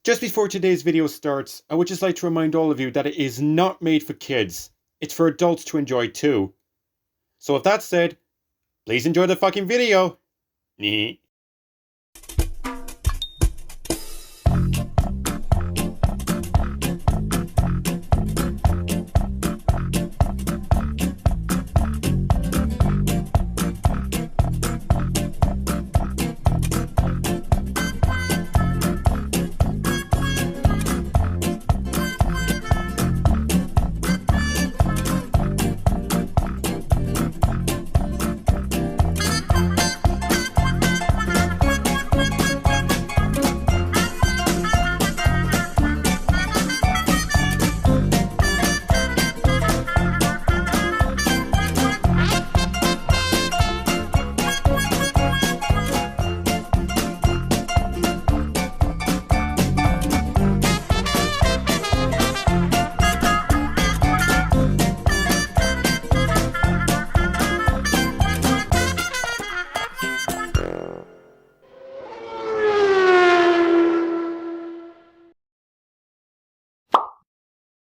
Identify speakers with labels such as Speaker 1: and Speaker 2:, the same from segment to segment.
Speaker 1: Just before today's video starts, I would just like to remind all of you that it is not made for kids. It's for adults to enjoy too. So with that said, please enjoy the fucking video.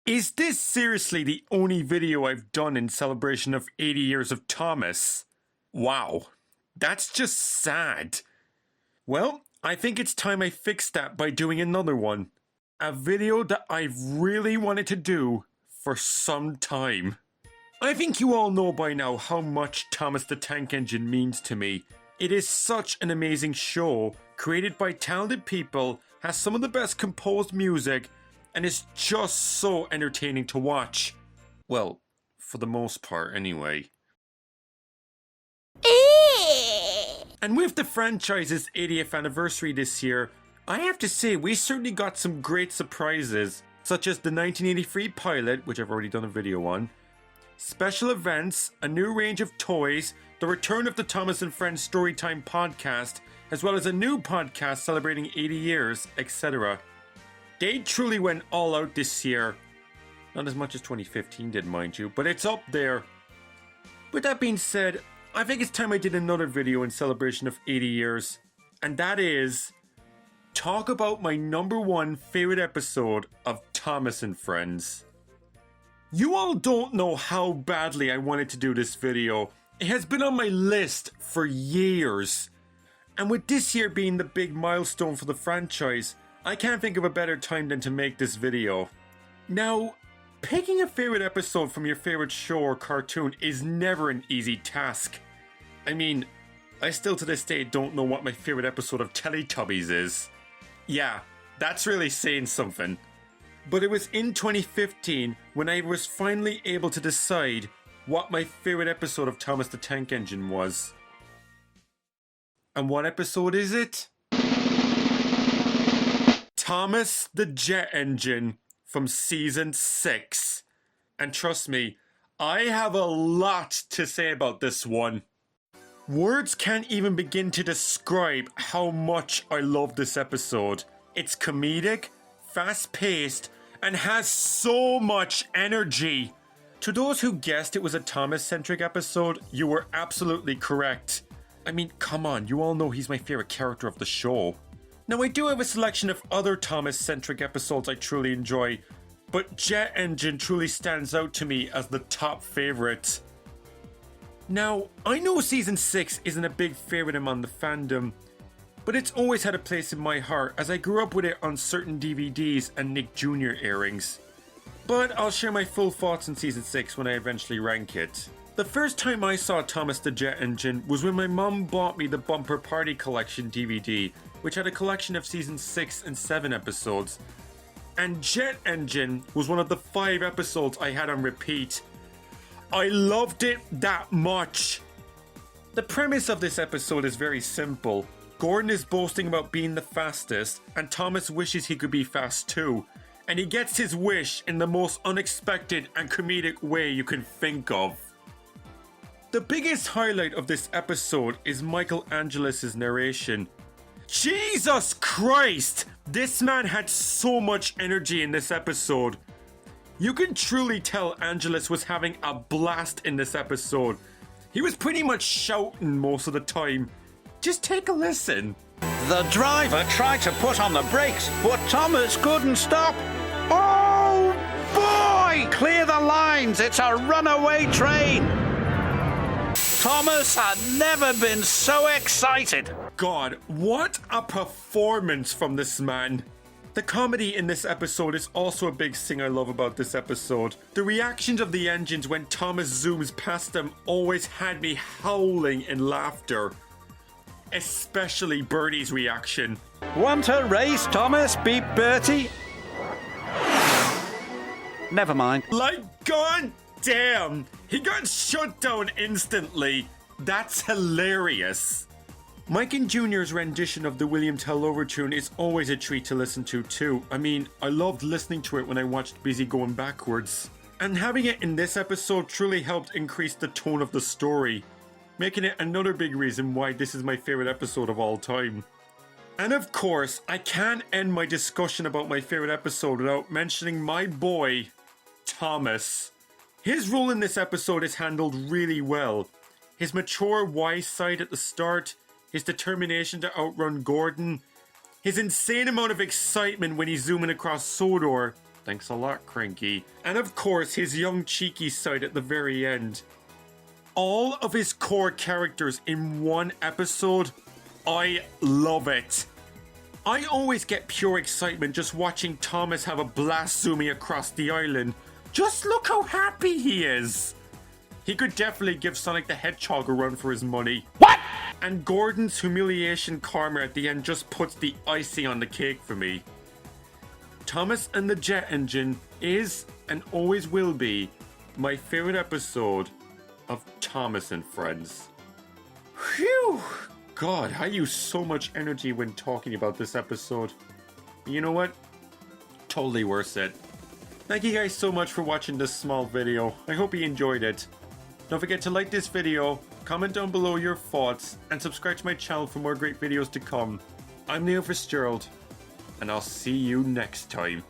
Speaker 2: Is this seriously the only video I've done in celebration of 80 years of Thomas? Wow, that's just sad. Well, I think it's time I fix that by doing another one. A video that I've really wanted to do for some time. I think you all know by now how much Thomas the Tank Engine means to me. It is such an amazing show, created by talented people, has some of the best composed music, and is just so entertaining to watch. Well, for the most part anyway. And with the franchise's 80th anniversary this year, I have to say we certainly got some great surprises, such as the 1983 pilot, which I've already done a video on, special events, a new range of toys, the return of the Thomas and Friends Storytime podcast, as well as a new podcast celebrating 80 years, etc. They truly went all out this year. Not as much as 2015 did, mind you, but it's up there. With that being said, I think it's time I did another video in celebration of 80 years. And that is, talk about my #1 favorite episode of Thomas and Friends. You all don't know how badly I wanted to do this video. It has been on my list for years. And with this year being the big milestone for the franchise, I can't think of a better time than to make this video. Now, picking a favorite episode from your favorite show or cartoon is never an easy task. I mean, I still to this day don't know what my favorite episode of Teletubbies is. Yeah, that's really saying something. But it was in 2015 when I was finally able to decide what my favorite episode of Thomas the Tank Engine was. And what episode is it? Thomas the Jet Engine from season 6. And trust me, I have a lot to say about this one. Words can't even begin to describe how much I love this episode. It's comedic, fast-paced, and has so much energy. To those who guessed it was a Thomas-centric episode, you were absolutely correct. I mean, come on, you all know he's my favorite character of the show. Now, I do have a selection of other Thomas-centric episodes I truly enjoy, but Jet Engine truly stands out to me as the top favourite. Now, I know season 6 isn't a big favourite among the fandom, but it's always had a place in my heart as I grew up with it on certain DVDs and Nick Jr. airings. But I'll share my full thoughts on season 6 when I eventually rank it. The first time I saw Thomas the Jet Engine was when my mum bought me the Bumper Party Collection DVD, which had a collection of season 6 and 7 episodes. And Jet Engine was one of the 5 episodes I had on repeat. I loved it that much. The premise of this episode is very simple. Gordon is boasting about being the fastest, and Thomas wishes he could be fast too. And he gets his wish in the most unexpected and comedic way you can think of. The biggest highlight of this episode is Michael Angelus's narration. Jesus Christ! This man had so much energy in this episode. You can truly tell Angelus was having a blast in this episode. He was pretty much shouting most of the time. Just take a listen.
Speaker 3: The driver tried to put on the brakes, but Thomas couldn't stop. Oh boy! Clear the lines, it's a runaway train. Thomas had never been so excited.
Speaker 2: God, what a performance from this man. The comedy in this episode is also a big thing I love about this episode. The reactions of the engines when Thomas zooms past them always had me howling in laughter. Especially Bertie's reaction.
Speaker 3: Want a race, Thomas? Beat Bertie? Never mind.
Speaker 2: Like, god damn! He got shut down instantly. That's hilarious. Mike and Jr.'s rendition of the William Tell Overtune is always a treat to listen to too. I mean, I loved listening to it when I watched Busy Going Backwards. And having it in this episode truly helped increase the tone of the story, making it another big reason why this is my favorite episode of all time. And of course, I can't end my discussion about my favorite episode without mentioning my boy, Thomas. His role in this episode is handled really well. His mature, wise side at the start, his determination to outrun Gordon, his insane amount of excitement when he's zooming across Sodor, thanks a lot, Cranky, and of course his young cheeky side at the very end. All of his core characters in one episode, I love it. I always get pure excitement just watching Thomas have a blast zooming across the island. Just look how happy he is. He could definitely give Sonic the Hedgehog a run for his money. What? And Gordon's humiliation karma at the end just puts the icing on the cake for me. Thomas and the Jet Engine is and always will be my favorite episode of Thomas and Friends. Phew! God, I use so much energy when talking about this episode. You know what? Totally worth it. Thank you guys so much for watching this small video. I hope you enjoyed it. Don't forget to like this video, comment down below your thoughts, and subscribe to my channel for more great videos to come. I'm Neil Fitzgerald, and I'll see you next time.